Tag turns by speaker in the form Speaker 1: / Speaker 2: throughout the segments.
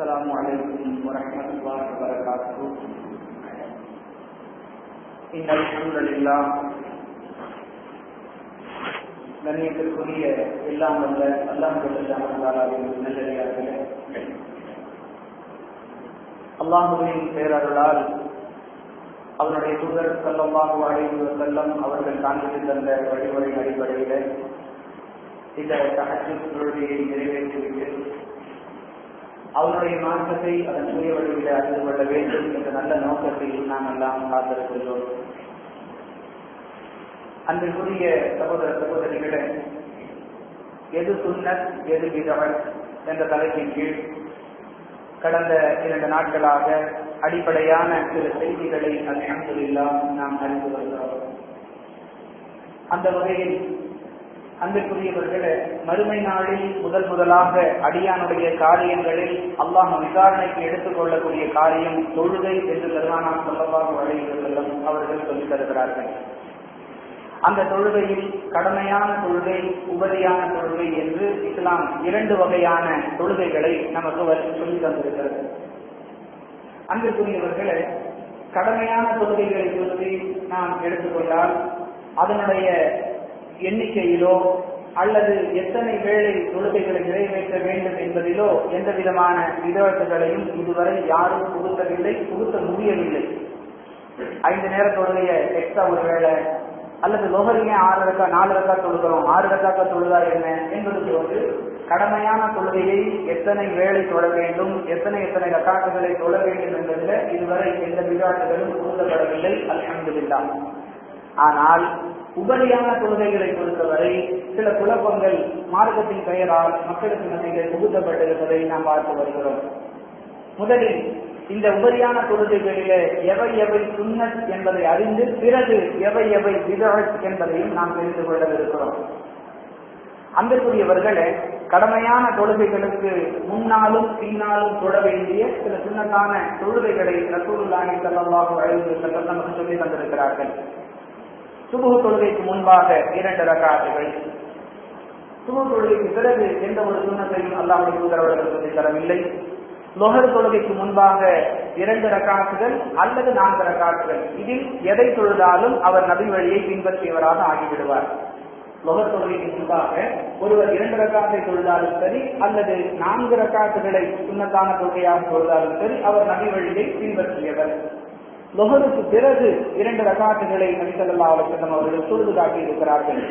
Speaker 1: السلام عليكم ورحمة الله وبركاته. إن الحمد لله கண்ணியத்திற்குரிய எல்லாம் வல்ல அல்லாஹ் நல்லடியார்களே, அல்லாஹுவின் பேரருளால் அவனுடைய தூதர் ஸல்லல்லாஹு அலைஹி வஸல்லம் அவர்கள் காண்பித்து தந்த வழிமுறை அடிப்படையில் இந்த தஹஜ்ஜுத் தொழுகையை நிறைவேற்றிவிட்டு அவனுடைய மார்க்கத்தை அதன் சுய வழியில் அறிந்து கொள்ள வேண்டும் என்ற நல்ல நோக்கத்தில் நாம் எல்லாம் காத்திருக்கின்றோம். அன்றைக்குரிய சகோதர சகோதரிகளே, எது சுன்னத் எது பிதஅத் என்ற தலைப்பின் கீழ் கடந்த 2 நாட்களாக அடிப்படையான சில செய்திகளை அல்ஹம்துலில்லாஹ் நாம் அறிந்து வருகிறோம். அந்த வகையில் அன்றைக்குரியவர்களே, மறுமை நாளில் முதலாக அடியானுடைய காரியங்களில் அல்லாஹ் விசாரணைக்கு எடுத்துக் கொள்ளக்கூடிய காரியம் தொழுகை என்று பெருமானார் ஸல்லல்லாஹு அலைஹி வஸல்லம் அவர்கள் சொல்லித் தருகிறார்கள். அந்த தொழுகையில் கடமையான தொழுகை, உபரியான தொழுகை என்று இஸ்லாம் 2 வகையான தொழுகைகளை நமக்கு சொல்லி தந்திருக்கிறது. அன்றைக்குரியவர்களே, கடமையான தொழுகைகளை சொல்லி நாம் எடுத்துக்கொண்டால் அதனுடைய எண்ணிக்கையிலோ அல்லது எத்தனை வேளை தொழுகைகளை நிறைவேற்ற வேண்டும் என்பதிலோ எந்த விதமான விதவத்துகளையும் இதுவரை யாரும் புகுத்தவில்லை, புகுத்த முடியவில்லை. 5 நேர தொழுகைய எக்ஸ்ட்ரா ஒரு வேளை அல்லது லோகரியே 4 ரக்கா தொழுகிறோம், 6 ரக்கா தொழுதா என்ன என்பது போன்று கடமையான தொழுகையை எத்தனை வேளை தொழ வேண்டும், எத்தனை ரக்காத்துகளை தொழ வேண்டும் என்பதில் இதுவரை எந்த விதவத்துகளும் புகுத்தப்படவில்லை, அல்ஹம்துலில்லாஹ். ஆனால் உபரியான தொழுகைகளை பொறுத்தவரை சில குழப்பங்கள் மார்க்கத்தின் பெயரால் மக்களுக்கு மத்தியில் புகுத்தப்பட்டிருப்பதை நாம் பார்த்து வருகிறோம். முதலில் இந்த உபரியான தொழுகைகளிலே எவை சுன்னத் என்பதை அறிந்து பிறகு எவை பிதஅத் என்பதையும் நாம் தெரிந்து கொள்ளவிருக்கிறோம். அன்றைக்குரியவர்களே, கடமையான தொழுகைகளுக்கு முன்னாலும் பின்னாலும் தொழ வேண்டிய சில சுன்னத்தான தொழுகைகளை ரசூலுல்லாஹி ஸல்லல்லாஹு அலைஹி வஸல்லம் நமக்கு சொல்லி தந்திருக்கிறார்கள். சுபஹ் தொழுகைக்கு முன்பாக 2 ரக்காத்துகள், சுபஹ் தொழுகைக்கு பிறகு எந்த ஒரு சுன்னத்தையும் அல்லாஹ்வுடைய தூதர் அவர்கள் சொல்லித் தரவில்லை. லொஹர் தொழுகைக்கு முன்பாக 2 ரக்காத்துகள் அல்லது 4 ரக்காத்துகள், இதில் எதை தொழுதாலும் அவர் நபி வழியை பின்பற்றியவராக ஆகிவிடுவார். லொஹர் தொழுகைக்கு முன்பாக ஒருவர் 2 ரக்காத்தை தொழுதாலும் சரி அல்லது 4 ரக்காத்துகளை சுன்னத்தான தொழுகையாக தொழுதாலும் சரி அவர் நபி வழியை பின்பற்றியவர். லொஹருக்கு பிறகு 2 ரக்காத்துகளை நபி ஸல்லல்லாஹு அலைஹி வஸல்லம் அவர்கள் தொழுது காட்டியிருக்கிறார்கள்.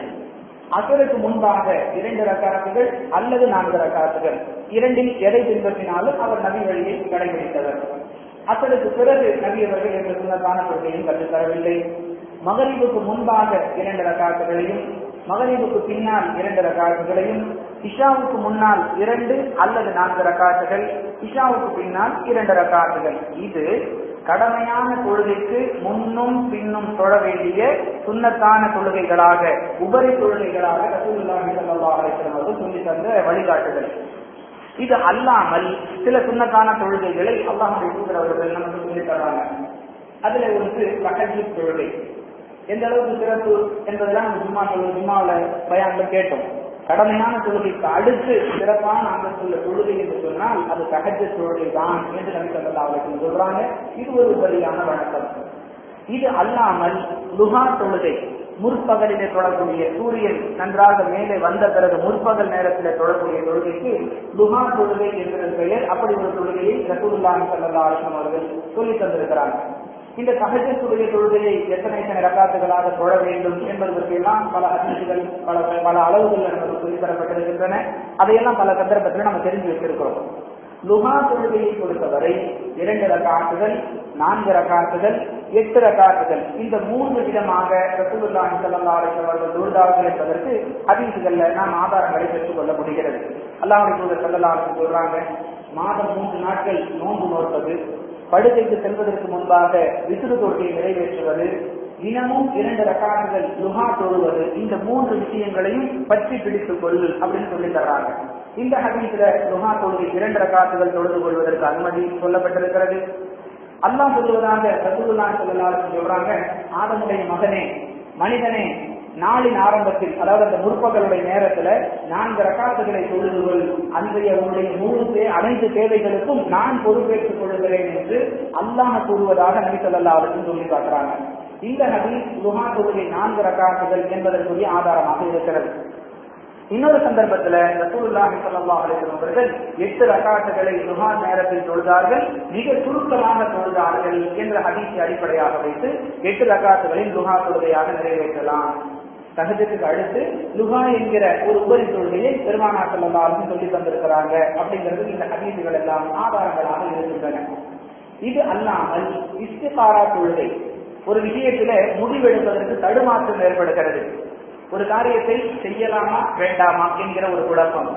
Speaker 1: அசருக்கு முன்பாக 2 ரக்காத்துகள் அல்லது 4 ரக்காத்துகள், இரண்டில் எதை பின்பற்றினாலும் அவர் நபி வழியை கடைபிடித்தவர். அசருக்கு பிறகு நபி அவர்கள் என்ற சுன்னத்தான தொழுகையும் கற்றுத்தரவில்லை. மகரிபுக்கு முன்பாக 2 ரக்காத்துகளையும் மகரிபுக்கு பின்னால் 2 ரக்காத்துகளையும், இஷாவுக்கு முன்னால் 2 அல்லது 4 ரக்காத்துகள், இஷாவுக்கு பின்னால் 2 ரக்காத்துகள், இது கடமையான தொழுகைக்கு முன்னும் பின்னும் தொழ வேண்டிய சுன்னத்தான தொழுகைகளாக, உபரி தொழுகைகளாக ரசூலுல்லாஹி ஸல்லல்லாஹு அலைஹி வஸல்லம் அவர்கள் சொல்லி தந்த வழிகாட்டுதல். இது அல்லாமல் சில சுன்னத்தான தொழுகைகளை அல்லாஹ்வுடைய தூதர் அவர்கள் நமக்கு சொல்லி தர்றாங்க. அதுல ஒன்று தஹஜ்ஜுத் தொழுகை. எந்த அளவுக்கு சிறப்பு என்பதெல்லாம் நம்ம ஜும்மாவில் பயான்ல கேட்டோம். கடமையான தொழுகைக்கு அடுத்து சிறப்பான அந்தஸ்துள்ள தொழுகை என்று சொன்னால் அது தஹஜ்ஜுத் தொழுகை தான் என்று நபி ஸல்லல்லாஹு அலைஹி வஸல்லம் சொல்றாங்க. இது ஒரு வழியான வணக்கம். இது அல்லாமல் லுஹா தொழுகை, முற்பகலிலே தொழக்கூடிய, சூரியன் நன்றாக மேலே வந்த பிறகு முற்பகல் நேரத்தில் தொழக்கூடிய தொழுகைக்கு லுஹா தொழுகை என்கிற பெயர். அப்படி ஒரு தொழுகையை ரசூலுல்லாஹி ஸல்லல்லாஹு அலைஹி வஸல்லம் அவர்கள் சொல்லி தந்திருக்கிறாங்க. இந்த தஹஜ்ஜுடைய தொழுகையை எத்தனை ரக்காத்துகளாக தொழ வேண்டும் என்பதற்கு எல்லாம் பல ஹதீஸ்கள், பல அளவுகள் நமக்கு சொல்லித் தரப்பட்டிருக்கின்றன. அதையெல்லாம் பல சந்தர்ப்பத்தில் நம்ம தெரிஞ்சு வச்சிருக்கிறோம். லுஹா தொழுகையை பொறுத்தவரை 2 ரக்காத்துகள், 4 ரக்காத்துகள், 8 ரக்காத்துகள், இந்த 3 விதமாக ரசூலுல்லாஹி ஸல்லல்லாஹு அலைஹி வஸல்லம் தொழுதார்கள் என்பதற்கு ஹதீஸ்கள்ல நாம் ஆதாரங்களை பெற்றுக் கொள்ள முடிகிறது. அல்லாஹ்வுடைய தூதர் ஸல்லல்லாஹு அலைஹி வஸல்லம் சொல்றாங்க, மாதம் 3 நாட்கள் நோன்பு நோற்பது, படுக்கைக்கு செல்வதற்கு முன்பாக வித்ரு தொழுகையை நிறைவேற்றுவது, தினமும் 2 ரக்காத்துகள் லுஹா தொழுவது, இந்த 3 விஷயங்களையும் பற்றி பிடித்துக் கொள் அப்படின்னு சொல்லி தர்றாங்க. இந்த ஹதீஸ்ல லுஹா தொழுகை 2 ரக்காத்துகள் தொழுது கொள்வதற்கு அனுமதி சொல்லப்பட்டிருக்கிறது. அல்லாஹ் சொல்லுவதாக ரசூலுல்லாஹி ஸல்லல்லாஹு அலைஹி வஸல்லம் சொல்றாங்க, ஆதமுடைய மகனே, மனிதனே, நாளின் ஆரம்பத்தில், அதாவது அந்த முற்பகலுடைய நேரத்துல 4 ரக்காத்துகளை தொழுதுகள், அன்றைய உன்னுடைய முழு அனைத்து தேவைகளுக்கும் நான் பொறுப்பேற்றுக் கொள்கிறேன் என்று அல்லாஹ் கூறுவதாக நபி ஸல்லல்லாஹு அலைஹி வஸல்லம் சொல்லி காட்டுறாங்க. இந்த ஹதீஸ் லுஹா தொழுகை 4 ரக்காத்துகள் என்பதற்குரிய ஆதாரமாக இருக்கிறது. இன்னொரு சந்தர்ப்பத்தில் ரசூலுல்லாஹி ஸல்லல்லாஹு அலைஹி வஸல்லம் அவர்கள் 8 ரக்காத்துகளை லுஹா நேரத்தில் தொழுதார்கள், மிக சுருக்கமாக தொழுதார்கள் என்ற ஹதீஸை அடிப்படையாக வைத்து 8 ரக்காத்துகளில் லுஹா தொழுகையாக நிறைவேற்றலாம். தஹஜ்ஜுக்கு அடுத்து லுஹா என்கிற ஒரு உபரி தொழுகையை பெருமானார் ஸல்லல்லாஹு அலைஹி வஸல்லம் சொல்லி தந்திருக்கிறாங்க அப்படிங்கிறது இந்த ஹதீஸுகள் எல்லாம் ஆதாரங்களாக இருக்கின்றன. இது அல்லாமல் இஸ்திகாரா தொழுகை, ஒரு விஷயத்தில முடிவெடுப்பதற்கு தடுமாற்றம் ஏற்படுகிறது. ஒரு காரியத்தை செய்யலாமா வேண்டாமா என்கிற ஒரு குழப்பம்,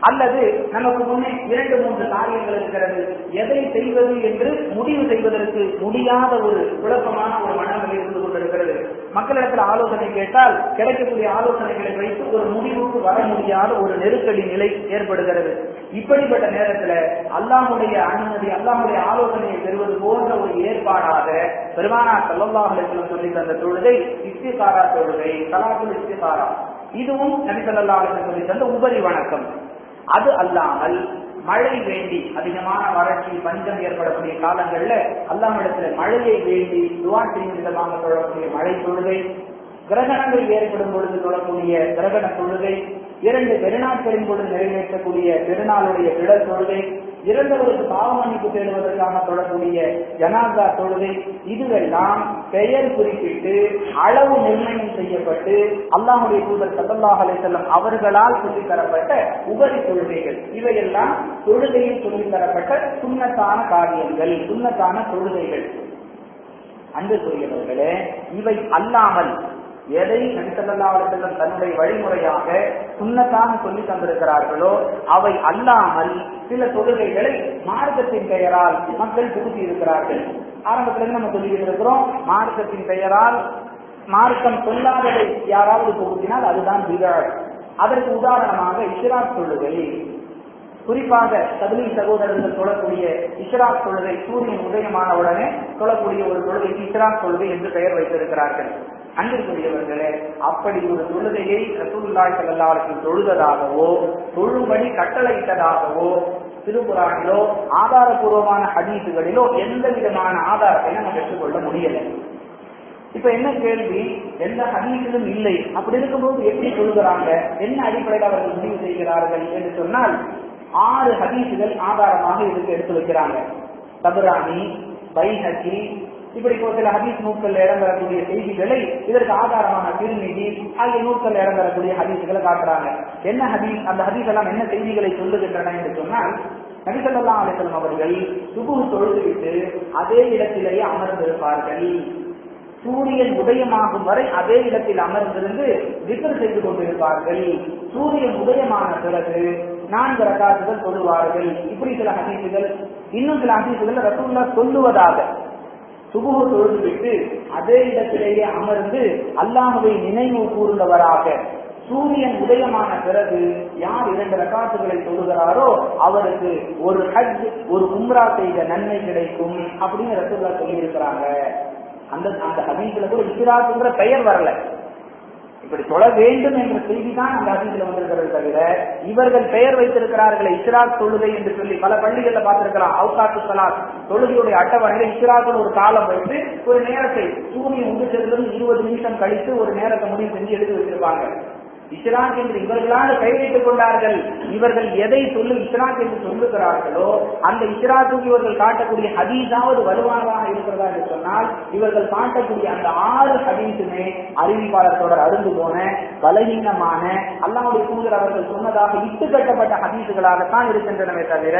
Speaker 1: அல்லது நமக்கு முன்னே 2-3 காரியங்கள் இருக்கிறது, எதை செய்வது என்று முடிவு செய்வதற்கு முடியாத ஒரு குழப்பமான ஒரு மனநிலை இருந்து கொண்டிருக்கிறது. மக்களிடத்தில் ஆலோசனை கேட்டால் கிடைக்கக்கூடிய ஆலோசனைகளை வைத்து ஒரு முடிவுக்கு வர முடியாத ஒரு நெருக்கடி நிலை ஏற்படுகிறது. இப்படிப்பட்ட நேரத்தில் அல்லாஹ்வுடைய அனுமதி, அல்லாஹ்வுடைய ஆலோசனையை பெறுவது போன்ற ஒரு ஏற்பாடாக பெருமானார் ஸல்லல்லாஹு அலைஹி வஸல்லம் சொல்லி தந்த தொழுகை இஸ்திகாரா தொழுகை, ஸலாத்துல் இஸ்திகாரா. இதுவும் நபி ஸல்லல்லாஹு அலைஹி வஸல்லம் சொல்லி தந்த உபரி வணக்கம். அது அல்லாமல் மழை வேண்டி, அதிகமான வறட்சி பஞ்சம் ஏற்படக்கூடிய காலங்கள்ல அல்லாஹ்விடத்துல மழையை வேண்டி துஆ செய்யும் விதமாக தொழக்கூடிய மழை தொழுகை, கிரகணங்கள் ஏற்படும் பொழுது தொழக்கூடிய கிரகண தொழுகை, 2 பெருநாட்களின் பொழுது நிறைவேற்றக்கூடிய பெருநாளுடைய விழல் தொழுகை, இறந்தவருக்கு பாவ மன்னிப்பு தேடுவதற்காக தொழக்கூடிய ஜனாசா தொழுகை, இதுவெல்லாம் பெயர் குறிப்பிட்டு அளவு நிர்ணயம் செய்யப்பட்டு அல்லாஹ்வுடைய தூதர் ஸல்லல்லாஹு அலைஹி வஸல்லம் அவர்களால் சொல்லித் தரப்பட்ட உபரி தொழுகைகள். இவையெல்லாம் தொழுகையில் சொல்லித் தரப்பட்ட சுன்னத்தான காரியங்கள், சுன்னத்தான தொழுகைகள். அன்புக்குரியவர்களே, இவை அல்லாமல் எதை நபி ஸல்லல்லாஹு அலைஹி வஸல்லம் தன்னுடைய வழிமுறையாக சுன்னத்தாக சொல்லி தந்திருக்கிறார்களோ அவை அல்லாமல் சில தொழுகைகளை மார்க்கத்தின் பெயரால் மக்கள் புகுத்தி இருக்கிறார்கள். ஆரம்பத்திலிருந்து நம்ம சொல்லிட்டு இருக்கிறோம், மார்க்கத்தின் பெயரால் மார்க்கம் சொல்லாததை யாராவது புகுத்தினால் அதுதான் பிதஅத். அதற்கு உதாரணமாக இஷ்ராக் தொழுகை, குறிப்பாக தப்லீக் சகோதரர்கள் தொழக்கூடிய இஷ்ராக் தொழுகை, சூரியன் உதயமான உடனே தொழக்கூடிய ஒரு தொழுகை இஷ்ராக் தொழுகை என்று பெயர் வைத்திருக்கிறார்கள். அன்பிற்குரியவர்களே, அப்படி ஒரு தொழுகையை ரசூலுல்லாஹி ஸல்லல்லாஹு அலைஹி வஸல்லம் தொழுததாகவோ தொழும்படி கட்டளையிட்டதாகவோ திருக்குர்ஆனிலோ ஆதாரபூர்வமான ஹதீஸுகளிலோ எந்த விதமான ஆதாரத்தை நம்ம பெற்றுக்கொள்ள முடியலை. இப்ப என்ன கேள்வி, எந்த ஹதீஸிலும் இல்லை. அப்படி இருக்கும்போது எப்படி சொல்கிறாங்க, என்ன அடிப்படையில் அவர்கள் முடிவு செய்கிறார்கள் என்று சொன்னால் 6 ஹதீஸுகள் ஆதாரமாக இதுக்கு எடுத்து வைக்கிறாங்க. தபரானி, பைஹகி, இப்படி சில ஹதீஸ் நூல்கள் இடம்பெறக்கூடிய செய்திகளை இதற்கு ஆதாரமான திருமிதி ஆகிய நூல்கள் இடம்பெறக்கூடிய ஹதீஸுகளை காட்டுறாங்க. என்ன ஹதீஸ், அந்த ஹதீஸ் எல்லாம் என்ன செய்திகளை சொல்லுகின்றன என்று சொன்னால், நபி ஸல்லல்லாஹு அலைஹி வஸல்லம் அவர்கள் சுபுஹ் தொழுதுவிட்டு அதே இடத்திலேயே அமர்ந்திருப்பார்கள். சூரியன் உதயமாகும் வரை அதே இடத்தில் அமர்ந்திருந்து திக்ர் செய்து கொண்டிருப்பார்கள். சூரியன் உதயமான பிறகு 4 ரக்காத்துகள் தொழுவார்கள். இப்படி சில ஹதீஸுகள். இன்னும் சில ஹதீஸுகள் ரசூலுல்லாஹ் சொல்லுவதாக சுபுஹ் தொழுதுவிட்டு அதே இடத்திலேயே அமர்ந்து அல்லாஹ்வை நினைவு கூர்ந்தவராக சூரியன் உதயமான பிறகு யார் 2 ரக்காத்துகளை தொழுகிறாரோ அவருக்கு ஒரு ஹஜ், ஒரு உம்ரா செய்த நன்மை கிடைக்கும் அப்படின்னு ரசூலுல்லாஹ் சொல்லி இருக்கிறாங்க. அந்த ஹதீஸ்ல கூட இஸ்ராக்குங்கிற பெயர் வரல. இப்படி தொழ வேண்டும் என்ற செய்தி தான் அந்த ஹதீஸ்ல வந்திருக்கிறது தவிர இவர்கள் பெயர் வைத்திருக்கிறார்களே இஸ்ராக் தொழுகை என்று சொல்லி பல பள்ளிகள்ல பார்த்திருக்கலாம். அவுகாத்து ஸலாத் தொழுகையுடைய அட்டவணையில இஸ்ராக்குன்னு ஒரு காலம் வைத்து ஒரு நேரத்தை சூரியன் உதித்ததிலிருந்து 20 நிமிஷம் கழித்து ஒரு நேரத்தை முடிவு செஞ்சு எழுதி வச்சிருப்பாங்க. இஸ்ராக் என்று இவர்களால் பெயரிட்டுக் கொண்டார்கள். இவர்கள் எதை சொல்லி இஸ்ராக் என்று சொல்லுகிறார்களோ அந்த இஸ்ராக்குக்கு இவர்கள் காட்டக்கூடிய ஹதீஸாவது வலுவானதாக இருக்கிறதா என்று சொன்னால் இவர்கள் காட்டக்கூடிய அந்த 6 ஹதீஸுமே அறிவிப்பாளர் தொடர் அருந்து போன பலகீனமான அல்லாஹ்வுடைய தூதர் அவர்கள் சொன்னதாக இட்டு கட்டப்பட்ட ஹதீஸுகளாகத்தான் இருக்கின்றனவே தவிர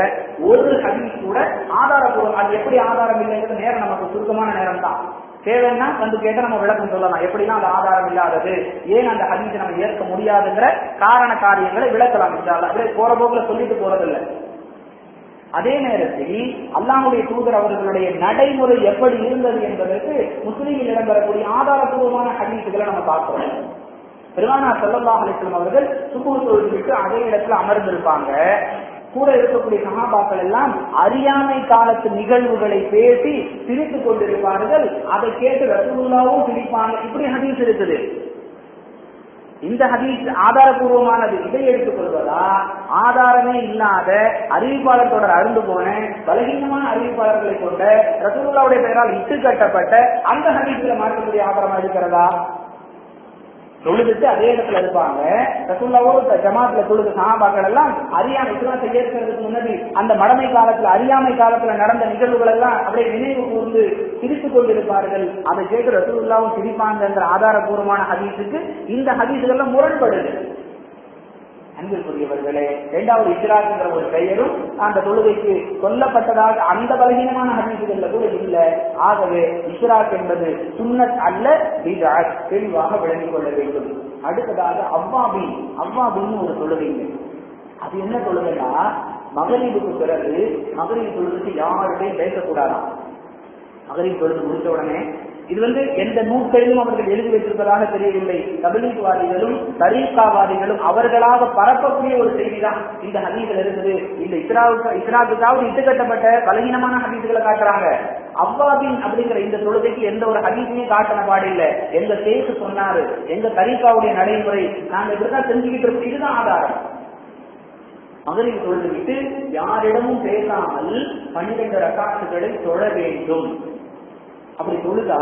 Speaker 1: ஒரு ஹதீஸ் கூட ஆதாரப்பூர்வம். அது எப்படி ஆதாரம் இல்லைங்கிறது நேரம் நமக்கு சுருக்கமான நேரம் தான். தேவைன்னா வந்து கேட்ட நம்ம விளக்கம் சொல்லலாம். எப்படின்னா அந்த ஆதாரம் இல்லாதது, ஏன் அந்த ஹதீஸை நம்ம ஏற்க முடியாதுங்கிற காரண காரியங்களை விளக்கலாம். அப்படியே போற போக்குல சொல்லிட்டு போறதில்லை. அதே நேரத்தில் அல்லாஹ்வுடைய தூதர் அவர்களுடைய நடைமுறை எப்படி இருந்தது என்பதற்கு முஸ்லிமில் இடம்பெறக்கூடிய ஆதாரபூர்வமான ஹதீஸுகளை நம்ம பார்க்கிறோம். பெருமானார் ஸல்லல்லாஹு அலைஹி வஸல்லம் அவர்கள் சுபுஹ் தொழுதுவிட்டு அதே இடத்துல அமர்ந்திருப்பாங்க. கூட இருக்கக்கூடிய சஹாபாக்கள் எல்லாம் அறியாமை காலத்து நிகழ்வுகளை பேசி சிரித்துக் கொண்டிருப்பார்கள். அதை கேட்டு ரசூலுல்லாஹ்வும் சிரிப்பாங்க. இப்படி ஹதீஸ் இருக்குது. இந்த ஹதீஸ் ஆதாரபூர்வமானது. இதை எடுத்துக் கொள்வதா, ஆதாரமே இல்லாத அறிவிப்பாளர் தொடர் அருந்து போன பலகீனமான அறிவிப்பாளர்களை கொண்ட ரசூலுல்லாஹ்வுடைய பெயரால் இட்டு கட்டப்பட்ட அந்த ஹதீஸ்களை மாற்றக்கூடிய ஆதாரமா இருக்கிறதா? தொழுதுட்டு அதே இடத்துல இருப்பாங்க. ரசூலுல்லாஹ்வோட ஜமாத்ல தொழுது சஹாபாக்கள் எல்லாம் அறியாமை இஸ்லாத்தை ஏற்கிறதுக்கு முன்னாடி அந்த மடமை காலத்துல அறியாமை காலத்துல நடந்த நிகழ்வுகள் எல்லாம் அப்படியே நினைவு கூர்ந்து சிரித்துக் கொண்டிருப்பார்கள். அதை கேட்டு ரசூலுல்லாஹ்வும் சிரிப்பாங்கிற ஆதாரபூர்வமான ஹதீஸுக்கு இந்த ஹதீஸுகள்லாம் முரண்படுது. அன்பிற்குரியவர்களே, இரண்டாவது இஸ்ராக்குங்கிற ஒரு பெயரும் அந்த தொழுகைக்கு சொல்லப்பட்டதாக அந்த பலகீனமான ஹதீஸுகள்ல கூட இல்லை. ஆகவே இஸ்ராக் என்பது சுன்னத் அல்ல, பித்அத், தெளிவாக விளங்கிக் கொள்ள வேண்டும். அடுத்ததாக அவ்வாபின்னு ஒரு தொழுகைங்க. அது என்ன தொழுகைன்னா, மகரிபுக்கு பிறகு மகரிப் தொழுகைக்கு யாருடையும் பேசக்கூடாதாம். மகரிப் தொழுது முடித்த உடனே இது எந்த நூல்களிலும் அவர்கள் எழுதி வைத்திருப்பதாக தெரியவில்லை. தபலீக்வாதிகளும் தரீகாவாதிகளும் அவர்களாக பரப்பக்கூடிய ஒரு செய்திதான் இந்த ஹதீஸ்ல இருக்குது. இந்த இஸ்ராவுக்காவது இட்டுக்கட்டப்பட்ட பலகீனமான ஹதீஸ்களை காட்டுறாங்க. அவ்வாபின் அப்படிங்கிற இந்த தொழுகைக்கு எந்த ஒரு ஹதீஸுமே காட்டின பாடில்லை. எங்க சேசு சொன்னாரு, எங்க தரீகாவுடைய நடைமுறை நாங்க இப்படிதான் தெரிஞ்சுக்கிட்டு இருக்கோம். இதுதான் ஆதாரம். மகரிப் தொழுது விட்டு யாரிடமும் பேசாமல் 12 ரக்காத்துகளை தொழ வேண்டும். அப்படி தொழுதா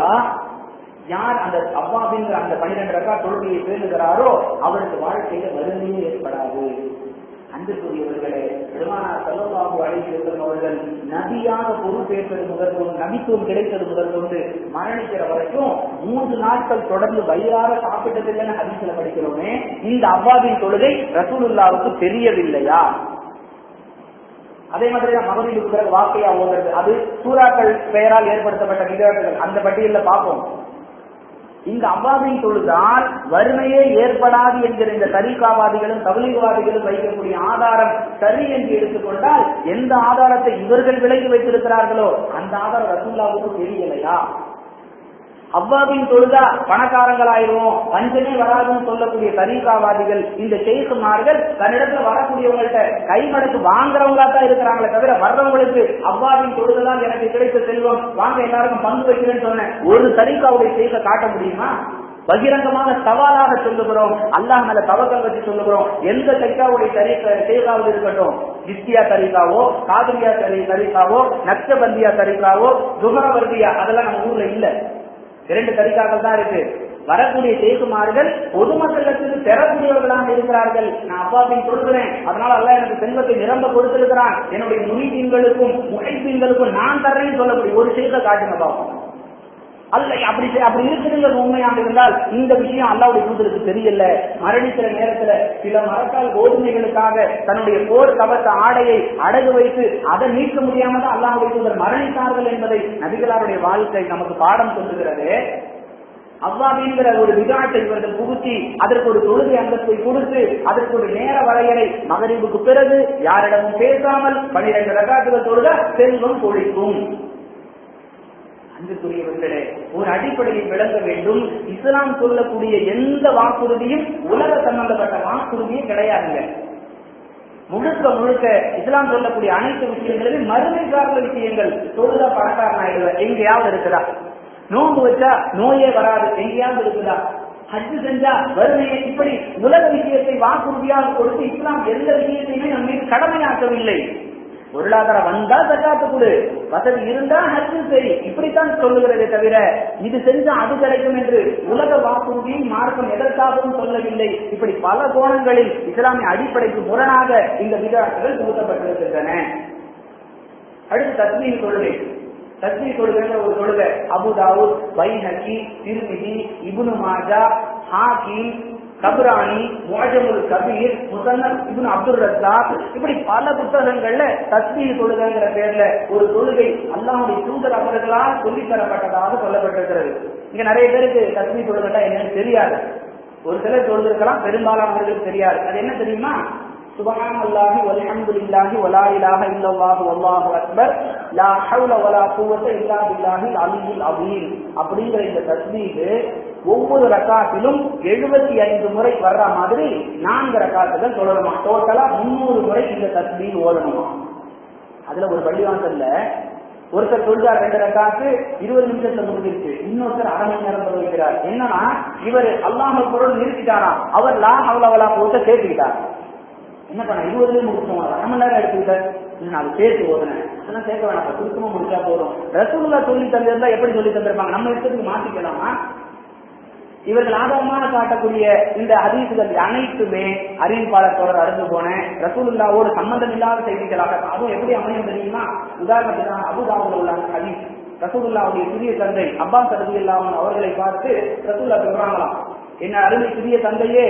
Speaker 1: யார் அந்த அவ்வாபிங்கிற அந்த 12 ரக்காத் தொழுகையை பேணுகிறாரோ அவருக்கு வாழ்க்கையில வறுமையே ஏற்படாது. அன்புக்குரியவர்களே, பெருமானார் ஸல்லல்லாஹு அலைஹி வஸல்லம் அவர்கள் நபியாக பொறுப்பேற்பது முதற்கொண்டு, நபித்துவம் கிடைத்தது முதற்கொண்டு மரணிக்கிற வரைக்கும் 3 நாட்கள் தொடர்ந்து வயிறார சாப்பிட்டதில்லைன்னு ஹதீஸ்ல படிக்கிறோமே. இந்த அவ்வாபின் தொழுகை ரசூலுல்லாஹ்வுக்கு தெரியவில்லையா? அதே மாதிரி தான் மகரிபுக்கு பிறகு வாக்கையா ஓதுறது, அது சூறாக்கள் பெயரால் ஏற்படுத்தப்பட்ட நிகழ்வுகள், அந்த பட்டியலில் பார்ப்போம். இந்த அவ்வாபின் தொழுதால் வறுமையே ஏற்படாது என்கிற இந்த தரீகாவாதிகளும் தப்லீக்வாதிகளும் வைக்கக்கூடிய ஆதாரம் சரி என்று எடுத்துக்கொண்டால், எந்த ஆதாரத்தை இவர்கள் விலகி வைத்திருக்கிறார்களோ அந்த ஆதாரம் ரசூலுல்லாஹ்வுக்கு தெரியலையா? அவ்வாபின் தொழுதா பணக்காரங்களாயிருவோம், பஞ்சமே வராதுன்னு சொல்லக்கூடிய தரீகாவாதிகள், இந்த ஷேக்குமார்கள் தன்னிடத்துல வரக்கூடியவங்கள்ட்ட கைமடக்கு வாங்குறவங்களா தான் இருக்கிறாங்களே தவிர வர்றவங்களுக்கு அவ்வாபின் தொழுதான் எனக்கு கிடைத்த செல்வம், வாங்க எல்லாருக்கும் பங்கு வைக்கிறேன்னு சொன்ன ஒரு தரீகாவுடைய ஷேக்கை காட்ட முடியுமா? பகிரங்கமாக சவாலாக சொல்லுகிறோம், அல்லாஹ் மேல தவக்கல் வச்சு சொல்லுகிறோம். எந்த தரிகாவுடைய தரீகாவது இருக்கட்டும், ஜிஸ்தியா தரீகாவோ, காதிரியா தரீகாவோ, நக்ஷபந்தியா தரீகாவோ, ஜுஹரவர்தியா, அதெல்லாம் நம்ம ஊர்ல இல்ல. 2 தரிகாக்கள் தான் இருக்கு. வரக்கூடிய ஷேக்குமார்கள் பொதுமக்களுக்கு பெறக்கூடியவர்களாக இருக்கிறார்கள். நான் அவ்வாபின் கொடுக்கிறேன், அதனால அல்லாஹ் எனக்கு செல்வத்தை நிரம்ப கொடுத்திருக்கிறான், என்னுடைய முஹிதீன்களுக்கும் முஹிதீன்களுக்கும் நான் தர்றேன்னு சொல்லக்கூடிய ஒரு ஷேக்கை காட்டுங்க பாப்போம். அல்ல அப்படி இருக்குதுங்கிறது உண்மையாக இருந்தால் இந்த விஷயம் அல்லாஹ்வுடைய தூதருக்கு தெரியல. மரணிக்கிற நேரத்துல சில மரக்கால் கோதுமைகளுக்காக தன்னுடைய போர் கவச ஆடையை அடகு வைத்து அதை மீட்க முடியாம தான் அல்லாஹ்வுடைய தூதர் மரணித்தார்கள் என்பதை நபிகளாருடைய வாழ்க்கை நமக்கு பாடம் சொல்லுகிறது. அவ்வாபிங்கிற ஒரு விதாட்டை இவர்கள் புகுத்தி அதற்கு ஒரு தொழுகை அந்தஸ்தை கொடுத்து அதற்கு ஒரு நேர வரையறை, மகரிபுக்கு பிறகு யாரிடமும் பேசாமல் 12 ரக்காத்துகள் தொழுத செல்வம் கொழிக்கும். அன்புக்குரியவர்களே, ஒரு அடிப்படையை விளங்க வேண்டும். இஸ்லாம் சொல்லக்கூடிய எந்த வாக்குறுதியும் உலக சம்பந்தப்பட்ட வாக்குறுதியே கிடையாதுங்க. முழுக்க இஸ்லாம் சொல்லக்கூடிய அனைத்து விஷயங்களிலும் மறுமை சார்ந்த விஷயங்கள். தொழுதா பணக்காரன் ஆயிடுவ, எங்கேயாவது இருக்குதா? நோன்பு வச்சா நோயே வராது, எங்கேயாவது இருக்குதா? ஹஜ் செஞ்சா வறுமையை, இப்படி உலக விஷயத்தை வாக்குறுதியாக கொடுத்து இஸ்லாம் எந்த விஷயத்தையுமே நம்ம மீது கடமையாக்கவில்லை. பொருளாதாரம் வந்தா ஜகாத்து கொடு, வசதி இருந்தா ஹஜ் செய், இப்படித்தான் சொல்லுகிறதே தவிர இது செஞ்சா அது கிடைக்கும் என்று உலக வாக்குறுதியை மார்க்கம் எதற்காகவும் சொல்லவில்லை. இப்படி பல கோணங்களில் இஸ்லாமிய அடிப்படைக்கு முரணாக இந்த விதாட்டுகள் புகுத்தப்பட்டிருக்கின்றன. அடுத்து தஸ்மீர் கொள்கை. தஸ்மீர் கொள்கைங்கிற ஒரு கொள்கை அபுதாவுத், பைஹகி, திர்மிதி, இப்னு மாஜா, ஹாகிம், கபரானி, முஅஜமுல் கபீர், முஸன்னஃப் இப்னு அப்துர் ரஸாக், இப்படி பல புத்தகங்கள்ல தஸ்பீஹ் தொழுகைங்கிற பேர்ல ஒரு தொழுகை அல்லாஹ்வுடைய தூதர் அவர்களால் சொல்லித் தரப்பட்டதாக சொல்லப்பட்டிருக்கிறது. இங்க நிறைய பேருக்கு தஸ்பீஹ் தொழுகைன்னா என்னன்னு தெரியாது. ஒரு சிலர் தொழுதிருக்கலாம், பெரும்பாலானவர்களுக்கு தெரியாது. அது என்ன தெரியுமா? சுப்ஹானல்லாஹி வல்ஹம்துலில்லாஹி வலா இலாஹ இல்லல்லாஹு வல்லாஹு அக்பர் லா ஹவ்ல வலா குவத்த இல்லா பில்லாஹில் அலியில் அஸீம் அப்படிங்கிற இந்த தஸ்பீஹ் ஒவ்வொரு ரக்காத்திலும் 75 முறை வர்ற மாதிரி 4 ரக்காத்துகள் சொல்லணுமா. டோட்டலா 300 முறை இந்த தஸ்பீஹ் ஓதணுமா. அதுல ஒரு பள்ளிவாசல்ல ஒருத்தர் தொழுதார் 2 ரக்காத்து 20 நிமிஷத்துல முடிஞ்சிருச்சு. இன்னொருத்தர் அரை மணி நேரம் தொழுகிறார். என்னன்னா இவர் அல்லாஹ் பொருள் நிறுத்திட்டாராம், அவர் லா ஹவ்ல வலா குவத்த சேர்த்துக்கிட்டார். என்ன பண்ண 20 முடிச்சோம், அரை மணி நேரம் எடுத்துக்கிட்டார். நான் சேர்த்து ஓதுனேன், அதெல்லாம் சேர்க்க வேணாம், சுருக்கமா முடிச்சா போதும். ரசூலுல்லாஹ் சொல்லி தந்திருந்தா எப்படி சொல்லி தந்திருப்பாங்க? நம்ம இஷ்டத்துக்கு மாத்திக்கலாமா? இவர்கள் ஆதாரமாக காட்டக்கூடிய இந்த ஹதீசுகள் அனைத்துமே அறிவிப்பாளர் தொடர் அறிந்து போன ரசூலுல்லாஹ்வோடு சம்பந்தம் இல்லாத செய்திகளாக. அதுவும் எப்படி அமையும் தெரியுமா? உதாரணத்துக்கு அபூதாவுல உள்ள ஹதீஸ், ரசூலுல்லாஹ்வுடைய சிறிய தந்தை அப்பாஸ் ரலியல்லாஹு அன்ஹு அவர்களை பார்த்து ரசூலுல்லாஹ் சொல்றாங்களாம், என்ன அருமை சிறிய தந்தையே,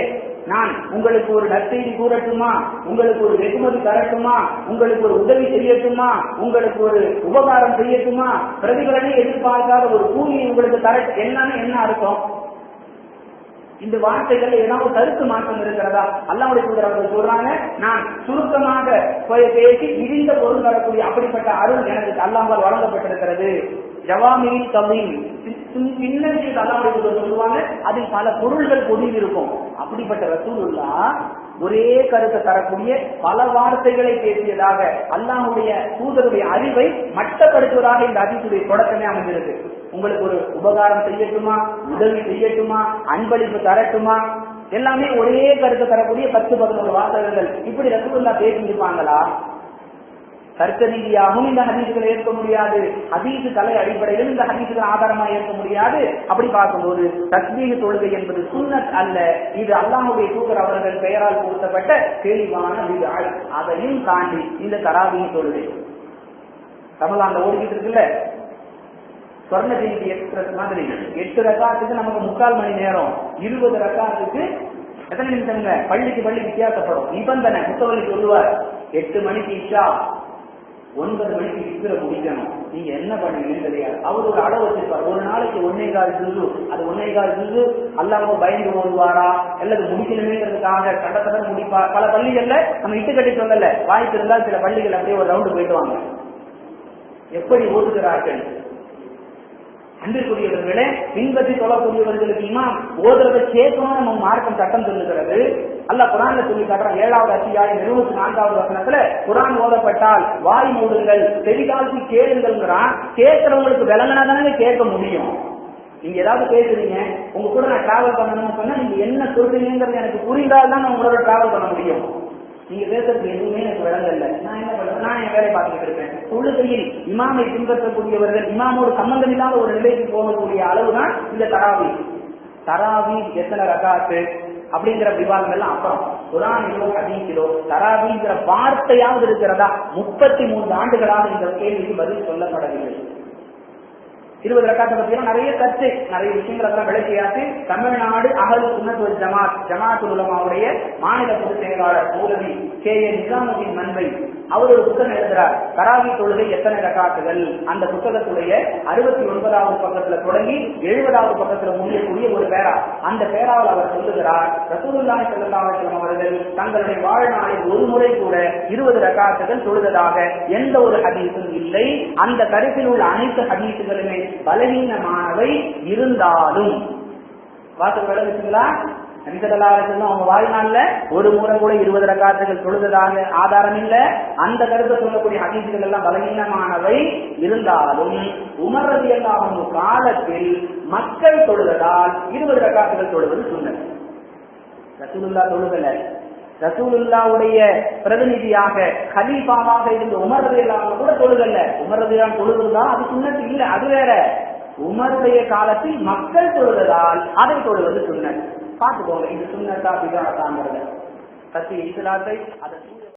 Speaker 1: நான் உங்களுக்கு ஒரு நற்செய்தி கூறட்டுமா, உங்களுக்கு ஒரு வெகுமதி தரட்டுமா, உங்களுக்கு ஒரு உதவி செய்யட்டுமா, உங்களுக்கு ஒரு உபகாரம் செய்யட்டுமா, பிரதிபலனை எதிர்பார்க்காத ஒரு கூலியை உங்களுக்கு தரட்டு. என்ன அர்த்தம்? இந்த வார்த்தைகள் ஏதாவது கருத்து மாற்றம் இருக்கிறதா? அல்லாஹ்வுடைய தூதர் அவர்கள் சொல்றாங்க, நான் சுருக்கமாக பேசி இழிந்த பொருள் தரக்கூடிய அப்படிப்பட்ட அருள் எனக்கு அல்லாஹ்வால் வழங்கப்பட்டிருக்கிறது. ஜவாமியின் கவீன் பின்னணி அல்லாஹ்வுடைய தூதர் சொல்லுவாங்க, அதில் பல பொருள்கள் பொதிந்து இருக்கும். அப்படிப்பட்ட ரசூலுல்லாஹ் ஒரே கருத்தை தரக்கூடிய பல வார்த்தைகளை பேசியதாக அல்லாஹ்வுடைய தூதருடைய அறிவை மட்டப்படுத்துவதாக இந்த ஹதீஸுடைய தொடக்கமே அமைந்திருக்கு. உங்களுக்கு ஒரு உபகாரம் செய்யட்டுமா, உதவி செய்யட்டுமா, அன்பளிப்பு தரட்டுமா, எல்லாமே ஒரே கருத்தை தரக்கூடிய 10-11 வாசகங்கள். இப்படி ரசூலுல்லாஹ் பேசியிருப்பாங்களா? தர்க்க ரீதியாகவும் இந்த ஹதீசுகளை ஏற்க முடியாது, ஹதீசு கலை அடிப்படையில் இந்த ஹதீசுகளை ஆதாரமாக ஏற்க முடியாது. அப்படி பார்க்கும்போது தஸ்பீஹ் தொழுகை என்பது சுன்னத் அல்ல, இது அல்லாஹ்வுடைய தூதர் அவர்கள் பெயரால் கொடுக்கப்பட்ட தெளிவான விதால். அதையும் தாண்டி இந்த தராவீஹ் தொழுகை ரமலான்ல ஓடிக்கிட்டு இருக்குல்ல, சொர்ண ஜெயந்தி எக்ஸ்பிரஸ் மாதிரி 8 ரக்காத்துக்கு நமக்கு 3/4 மணி நேரம், 20 ரக்காத்துக்கு எத்தனை நிமிஷங்க? பள்ளிக்கு வித்தியாசப்படும். நிபந்தனை முத்தவள்ளி சொல்லுவார், 8 மணிக்கு இஷா, 9 மணிக்கு விக்கிர முடிக்கணும். நீங்க என்ன பண்ணுவீங்கன்னு தெரியாது. அவர் ஒரு அளவு வச்சிருப்பார், ஒரு நாளைக்கு 1.25 ஜுஸு, அது 1.25 ஜுஸு அல்லாஹ் பயந்து ஓடுவாரா அல்லது முடிக்கணுமேங்கிறதுக்காக கட்டத்தட்ட முடிப்பார். பல பள்ளிகள்ல நம்ம இட்டு கட்டி சொல்லல, வாய்ப்பு இருந்தால் சில பள்ளிகள் அப்படியே ஒரு ரவுண்டு போயிடுவாங்க. எப்படி ஓடுகிறார்கள் அன்பிற்குரியவர்களே, பின்பற்றி சொல்லக்கூடியவர்களுக்கு இமாம் ஓதுறதை கேட்கணும் நம்ம மார்க்கம் சட்டம் சொல்லுகிறது. அல்லாஹ் குர்ஆன்ல சொல்லி காட்டுறான், 7வது அத்தியாயம் 24வது வசனத்துல, குர்ஆன் ஓதப்பட்டால் வாய் மூடுங்கள், செவிகால்சி கேளுங்கள்ங்கிறான். கேட்கிறவங்களுக்கு விளங்கினாதானே கேட்க முடியும். நீங்க ஏதாவது பேசுறீங்க, உங்க கூட நான் டிராவல் பண்ணணும்னு சொன்னா நீங்க என்ன சொல்றீங்கிறது எனக்கு புரிந்தால்தான் நான் உங்களோட டிராவல் பண்ண முடியும். நீங்க பேசுறது எதுவுமே எனக்கு விளங்கல, நான் என்ன பண்ணுவேன்? நான் என் வேலையை பார்த்துக்கிட்டு இருப்பேன். தொழுகையில் இமாமை பின்பற்றக்கூடியவர்கள் இமாமோடு சம்பந்தம் இல்லாத ஒரு நிலைக்கு போகக்கூடிய அளவுதான் இந்த தராவி எத்தனை ரகாத்து அப்படிங்கிற விவாதம் எல்லாம் அப்புறம். குர்ஆனிலோ ஹதீஸிலோ தராவிங்கிற வார்த்தையாவது இருக்கிறதா? 33 ஆண்டுகளாக இந்த கேள்விக்கு பதில் சொல்லப்படவில்லை. 20 ரக்காத்தை பத்தியெல்லாம் நிறைய கருத்து, நிறைய விஷயங்கள் எல்லாம் விளக்கியாச்சு. தமிழ்நாடு அஹ்லு சுன்னத் வல் ஜமாஅத்துல் உலமாவுடைய மாநில பொதுச் செயலாளர் மௌலவி கே.ஏ. நிசாமுதீன் மன்வை அவர் ஒரு புத்தகம் எழுதுறார், தராவி தொழுகை எத்தனை ரக்காத்துகள். அந்த புத்தகத்துடைய 69வது பக்கத்துல தொடங்கி 70வது பக்கத்துல முடியக்கூடிய ஒரு பேரா. அந்த பேராவில் அவர் சொல்லுகிறார், ரசூலுல்லாஹி ஸல்லல்லாஹு அலைஹி வஸல்லம் அவர்கள் தங்களுடைய வாழ்நாளில் ஒரு முறை கூட 20 ரக்காத்துகள் தொழுததாக எந்த ஒரு ஹதீஸும் இல்லை. அந்த கருத்தில் உள்ள அனைத்து ஹதீஸுகளுமே பலவீனமானவை இருந்தாலும் வாசல் விளங்குச்சுங்களா? அவங்க வாழ்நாள்ல ஒரு முறை கூட 20 ரக்காத்துகள் தொழுததாக ஆதாரம் இல்ல. அந்த கருத்தை சொல்லக்கூடிய ஹதீஸுகள் எல்லாம் பலவீனமானவை இருந்தாலும் உமர் ரலியல்லாஹு அன்ஹு காலத்தில் மக்கள் தொழுததால் 20 ரக்காத்துகள் தொழுவது சுன்னத். ரசூலுல்லாஹ் தொழுதல, ரசூலுல்லாஹ்வுடைய பிரதிநிதியாக கலீஃபாவாக இருந்த உமர் ரலியல்லாஹு அன்ஹு கூட தொழுதல்ல. உமர் ரலியல்லாஹு அன்ஹு தொழுதுதா அது சுன்னத் இல்ல, அது வேற. உமருடைய காலத்தில் மக்கள் தொழுததால் அதை தொழுவது சுன்னத். பார்த்துக்கோங்க, இது சுன்னத்தா பிதாத்தாங்கிறத பத்தி இஸ்லாத்தை அதை